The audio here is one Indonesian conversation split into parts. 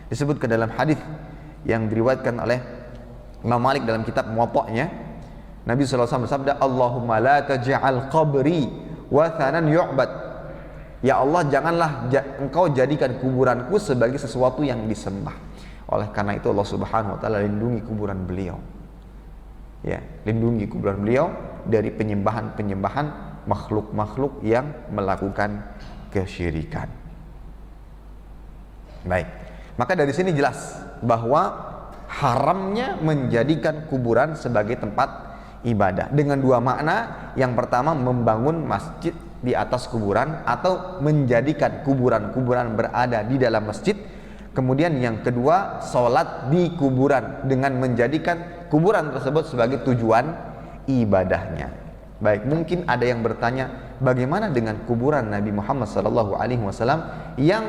Disebutkan dalam hadis yang diriwayatkan oleh Imam Malik dalam kitab Muwatta'nya, Nabi SAW bersabda, Allahumma la taj'al qabri wathanan yu'bad. Ya Allah, janganlah engkau jadikan kuburanku sebagai sesuatu yang disembah. Oleh karena itu Allah Subhanahu wa taala lindungi kuburan beliau. Ya, lindungi kuburan beliau dari penyembahan-penyembahan makhluk-makhluk yang melakukan kesyirikan. Baik. Maka dari sini jelas bahwa haramnya menjadikan kuburan sebagai tempat ibadah dengan dua makna. Yang pertama, membangun masjid di atas kuburan atau menjadikan kuburan-kuburan berada di dalam masjid. Kemudian yang kedua, sholat di kuburan dengan menjadikan kuburan tersebut sebagai tujuan ibadahnya. Baik, mungkin ada yang bertanya, bagaimana dengan kuburan Nabi Muhammad SAW yang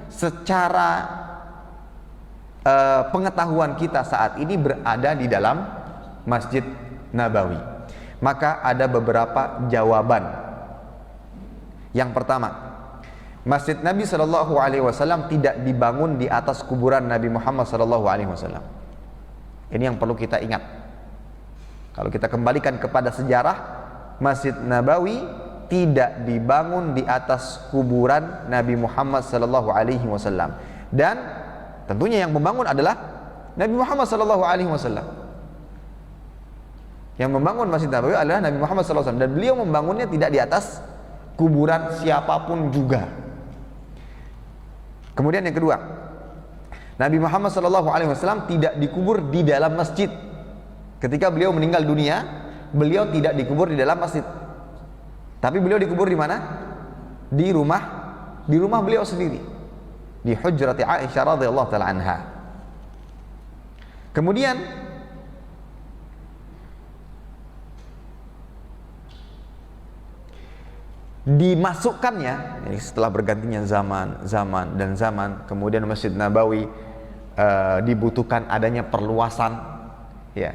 secara pengetahuan kita saat ini berada di dalam Masjid Nabawi? Maka ada beberapa jawaban. Yang pertama, Masjid Nabi SAW tidak dibangun di atas kuburan Nabi Muhammad SAW. Ini yang perlu kita ingat. Kalau kita kembalikan kepada sejarah, Masjid Nabawi tidak dibangun di atas kuburan Nabi Muhammad SAW. Dan tentunya yang membangun adalah Nabi Muhammad SAW. Yang membangun Masjid Nabawi adalah Nabi Muhammad SAW, dan beliau membangunnya tidak di atas kuburan siapapun juga. Kemudian yang kedua, Nabi Muhammad SAW tidak dikubur di dalam masjid. Ketika beliau meninggal dunia, beliau tidak dikubur di dalam masjid, tapi beliau dikubur di mana? Di rumah beliau sendiri, di hujrati Aisyah radhiyallahu taala anha. Kemudian dimasukkannya, setelah bergantinya zaman, kemudian Masjid Nabawi dibutuhkan adanya perluasan, ya.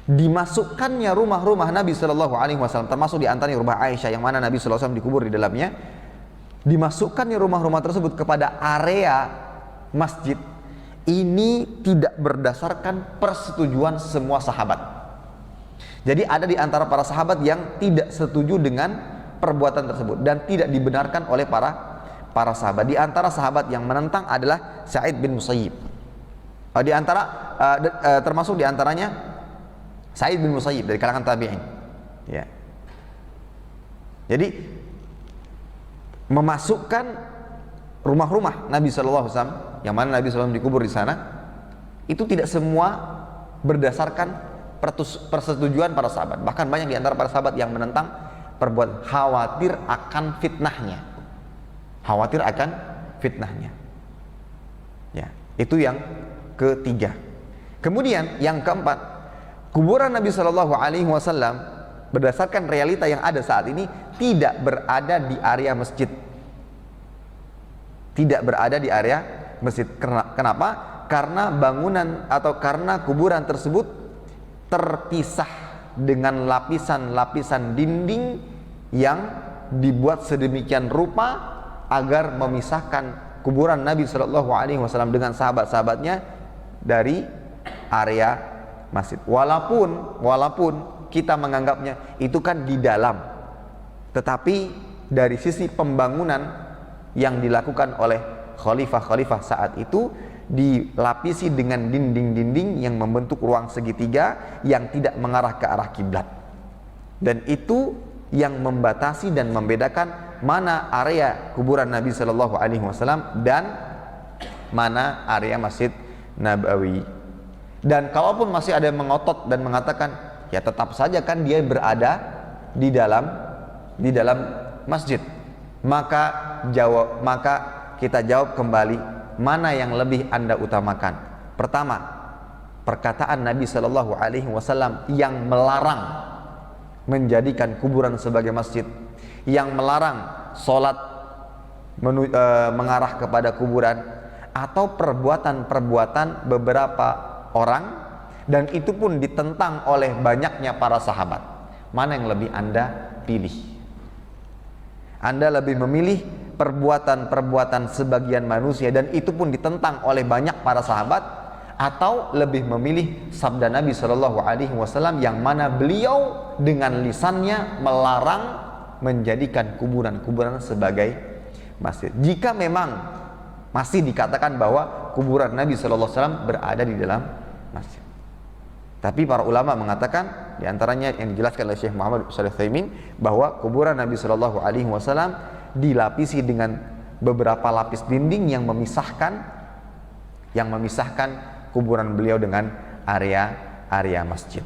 Dimasukkannya rumah-rumah Nabi SAW, termasuk diantaranya rumah Aisyah yang mana Nabi SAW dikubur di dalamnya. Dimasukkannya rumah-rumah tersebut kepada area masjid ini tidak berdasarkan persetujuan semua sahabat. Jadi ada di antara para sahabat yang tidak setuju dengan perbuatan tersebut dan tidak dibenarkan oleh para sahabat. Di antara sahabat yang menentang adalah Sa'id bin Musayyib. Termasuk di antaranya Sa'id bin Musayyib dari kalangan tabi'in. Ya. Jadi memasukkan rumah-rumah Nabi SAW yang mana Nabi SAW dikubur di sana, itu tidak semua berdasarkan persetujuan para sahabat. Bahkan banyak di antara para sahabat yang menentang perbuatan, khawatir akan fitnahnya. Ya, itu yang ketiga. Kemudian yang keempat, kuburan Nabi SAW berdasarkan realita yang ada saat ini tidak berada di area masjid. Tidak berada di area masjid. Kenapa? Karena bangunan atau karena kuburan tersebut terpisah dengan lapisan-lapisan dinding yang dibuat sedemikian rupa agar memisahkan kuburan Nabi SAW dengan sahabat-sahabatnya dari area masjid. Walaupun kita menganggapnya itu kan di dalam, tetapi dari sisi pembangunan yang dilakukan oleh khalifah-khalifah saat itu, dilapisi dengan dinding-dinding yang membentuk ruang segitiga yang tidak mengarah ke arah kiblat, dan itu yang membatasi dan membedakan mana area kuburan Nabi SAW dan mana area Masjid Nabawi. Dan kalaupun masih ada yang mengotot dan mengatakan ya tetap saja kan dia berada di dalam masjid, maka kita jawab kembali, mana yang lebih Anda utamakan? Pertama, perkataan Nabi SAW yang melarang menjadikan kuburan sebagai masjid, yang melarang sholat mengarah kepada kuburan, atau perbuatan-perbuatan beberapa orang, dan itu pun ditentang oleh banyaknya para sahabat. Mana yang lebih Anda pilih? Anda lebih memilih perbuatan-perbuatan sebagian manusia dan itu pun ditentang oleh banyak para sahabat, atau lebih memilih sabda Nabi Shallallahu Alaihi Wasallam yang mana beliau dengan lisannya melarang menjadikan kuburan-kuburan sebagai masjid. Jika memang masih dikatakan bahwa kuburan Nabi Shallallahu Alaihi Wasallam berada di dalam masjid. Tapi para ulama mengatakan, diantaranya yang dijelaskan oleh Syekh Muhammad Shalih Utsaimin, bahwa kuburan Nabi Shallallahu Alaihi Wasallam dilapisi dengan beberapa lapis dinding yang memisahkan kuburan beliau dengan area masjid.